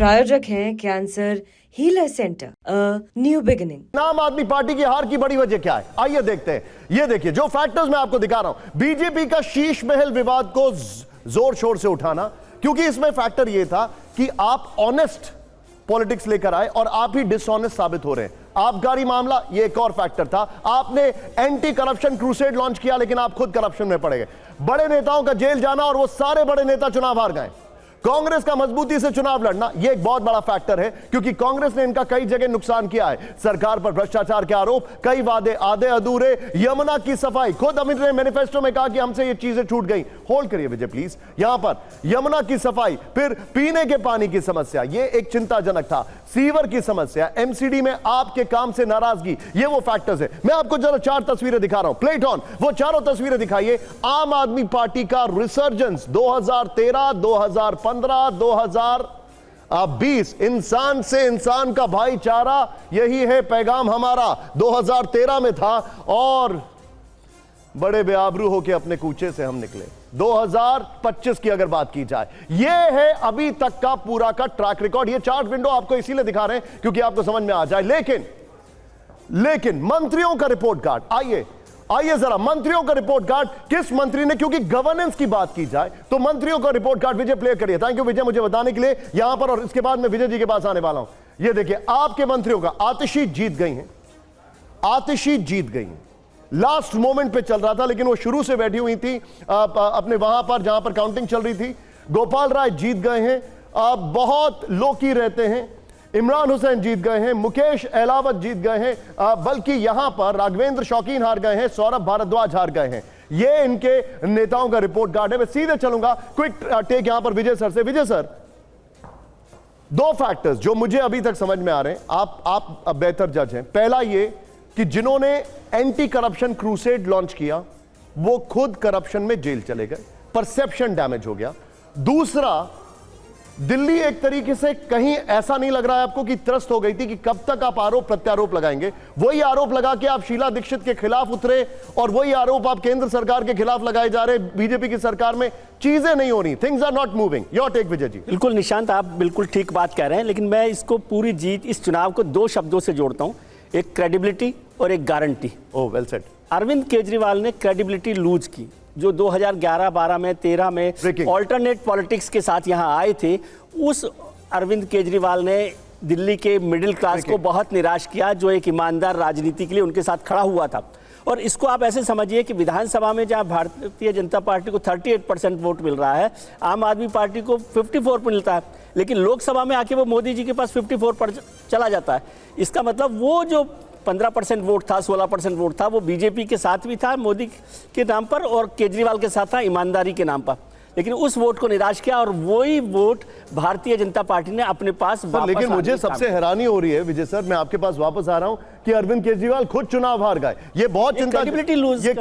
प्रायोजक हैं cancer healer centre, new beginning. आम आदमी पार्टी की हार की बड़ी वजह क्या है, आइए देखते हैं। ये देखिए जो फैक्टर्स मैं आपको दिखा रहा हूं, बीजेपी का शीश महल विवाद को जोर शोर से उठाना, क्योंकि इसमें फैक्टर यह था कि आप ऑनेस्ट पॉलिटिक्स लेकर आए और आप ही डिसऑनेस्ट साबित हो रहे हैं। आबकारी मामला ये एक और फैक्टर था। आपने एंटी करप्शन क्रूसेड लॉन्च किया, लेकिन आप खुद करप्शन में पड़ गए। बड़े नेताओं का जेल जाना और वो सारे बड़े नेता चुनाव हार गए। कांग्रेस का मजबूती से चुनाव लड़ना यह एक बहुत बड़ा फैक्टर है, क्योंकि कांग्रेस ने इनका कई जगह नुकसान किया है। सरकार पर भ्रष्टाचार के आरोप, कई वादे आधे अधूरे, यमुना की सफाई। खुद अमित ने मैनिफेस्टो में कहा कि हमसे ये चीजें छूट गई। होल्ड करिए विजय प्लीज। यहां पर यमुना की सफाई, फिर पीने के पानी की समस्या, यह एक चिंताजनक था। सीवर की समस्या, एमसीडी में आपके काम से नाराजगी, ये वो फैक्टर्स है। मैं आपको जरा 4 तस्वीरें दिखा रहा हूं, प्लेट ऑन। वो चारों तस्वीरें दिखाइए। आम आदमी पार्टी का रिसर्जेंस 2013, 2015, 2020, इंसान से इंसान का भाईचारा, यही है पैगाम हमारा। 2013 में था और बड़े बेआबरू होकर अपने कूचे से हम निकले। 2025 की अगर बात की जाए, यह है अभी तक का पूरा का ट्रैक रिकॉर्ड। ये चार्ट विंडो आपको इसीलिए दिखा रहे हैं क्योंकि आपको समझ में आ जाए। लेकिन मंत्रियों का रिपोर्ट कार्ड, आइए जरा मंत्रियों का रिपोर्ट कार्ड, किस मंत्री ने, क्योंकि गवर्नेंस की बात की जाए तो मंत्रियों का रिपोर्ट कार्ड विजय प्ले करिए। थैंक यू विजय मुझे बताने के लिए यहां पर, और इसके बाद मैं विजय जी के पास आने वाला हूं। यह देखिए आपके मंत्रियों का। आतिशी जीत गई हैं, लास्ट मोमेंट पे चल रहा था, लेकिन वो शुरू से बैठी हुई थी अपने वहां पर जहां पर काउंटिंग चल रही थी। गोपाल राय जीत गए हैं, बहुत लो की रहते हैं। इमरान हुसैन जीत गए हैं, मुकेश अहलावत जीत गए हैं, बल्कि यहां पर राघवेंद्र शौकीन हार गए हैं, सौरभ भारद्वाज हार गए हैं। ये इनके नेताओं का रिपोर्ट कार्ड है। मैं सीधे चलूंगा, क्विक टेक यहां पर विजय सर से। विजय सर, 2 फैक्टर्स जो मुझे अभी तक समझ में आ रहे हैं, आप बेहतर जज हैं। पहला ये कि जिन्होंने एंटी करप्शन क्रूसेड लॉन्च किया वो खुद करप्शन में जेल चले गए, परसेप्शन डैमेज हो गया। दूसरा, दिल्ली एक तरीके से कहीं ऐसा नहीं लग रहा है आपको कि त्रस्त हो गई थी कि कब तक आप आरोप प्रत्यारोप लगाएंगे। वही आरोप लगा के आप शीला दीक्षित के खिलाफ उतरे और वही आरोप आप केंद्र सरकार के खिलाफ लगाए जा रहे। बीजेपी की सरकार में चीजें नहीं हो रही, things are not moving. Your take Vijay ji. बिल्कुल निशांत, आप बिल्कुल ठीक बात कह रहे हैं, लेकिन मैं इसको पूरी जीत, इस चुनाव को 2 शब्दों से जोड़ता हूं, एक क्रेडिबिलिटी और एक guarantee. Oh well said. Arvind Kejriwal ने क्रेडिबिलिटी लूज की, जो 2011, 12 में, 13 में ऑल्टरनेट पॉलिटिक्स के साथ यहां आए थे। उस अरविंद केजरीवाल ने दिल्ली के मिडिल क्लास को बहुत निराश किया, जो एक ईमानदार राजनीति के लिए उनके साथ खड़ा हुआ था। और इसको आप ऐसे समझिए कि विधानसभा में जहां भारतीय जनता पार्टी को 38% वोट मिल रहा है, आम आदमी पार्टी को 54 मिलता है, लेकिन लोकसभा में आके वो मोदी जी के पास 54 पर चला जाता है। इसका मतलब वो जो 15% वोट था, 16% वोट था, वो बीजेपी के साथ भी था मोदी के नाम पर और केजरीवाल के साथ था ईमानदारी के नाम पर। लेकिन उस वोट को निराश किया और वही वोट भारतीय जनता पार्टी ने अपने पास वापस। लेकिन मुझे सबसे हैरानी हो रही है विजय सर, मैं आपके पास वापस आ रहा हूं कि अरविंद केजरीवाल खुद चुनाव हार गए। ये बहुत चिंता, क्रेडिबिलिटी लूज है।